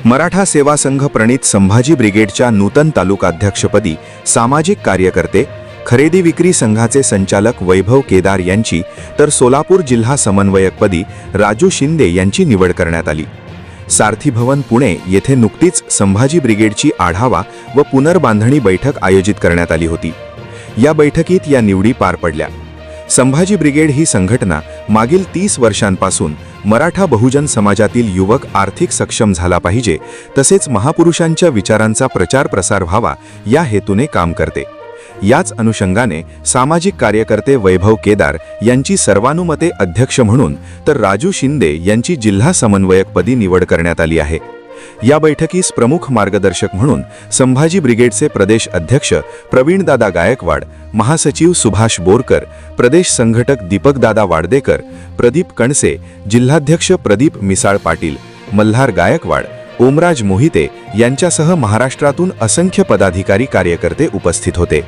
मराठा सेवा संघ प्रणित संभाजी ब्रिगेडच्या नूतन तालुकाध्यक्षपदी सामाजिक कार्यकर्ते, खरेदी विक्री संघाचे संचालक वैभव केदार यांची तर सोलापूर जिल्हा समन्वयकपदी राजू शिंदे यांची निवड करण्यात आली। सारथी भवन पुणे येथे नुकतीच संभाजी ब्रिगेडची आढावा व पुनर्बांधणी बैठक आयोजित करण्यात आली होती। या बैठकीत या निवडी पार पडल्या। संभाजी ब्रिगेड ही संघटना मागील 30 वर्षांपासून मराठा बहुजन समाजातील युवक आर्थिक सक्षम झाला पाहिजे तसेच महापुरुषांच्या विचारांचा प्रचार प्रसार व्हावा या हेतूने काम करते। याच अनुषंगाने सामाजिक कार्यकर्ते वैभव केदार यांची सर्वानुमते अध्यक्ष म्हणून तर राजू शिंदे यांची जिल्हा समन्वयकपदी निवड करण्यात आली आहे। या बैठकीस प्रमुख मार्गदर्शक म्हणून संभाजी ब्रिगेडचे प्रदेश अध्यक्ष प्रवीणदादा गायकवाड, महासचिव सुभाष बोरकर, प्रदेश संघटक दीपकदादा वाडदेकर, प्रदीप कणसे, जिल्हाध्यक्ष प्रदीप मिसाळ पाटील, मल्हार गायकवाड, ओमराज मोहिते यांच्यासह महाराष्ट्रातून असंख्य पदाधिकारी कार्यकर्ते उपस्थित होते।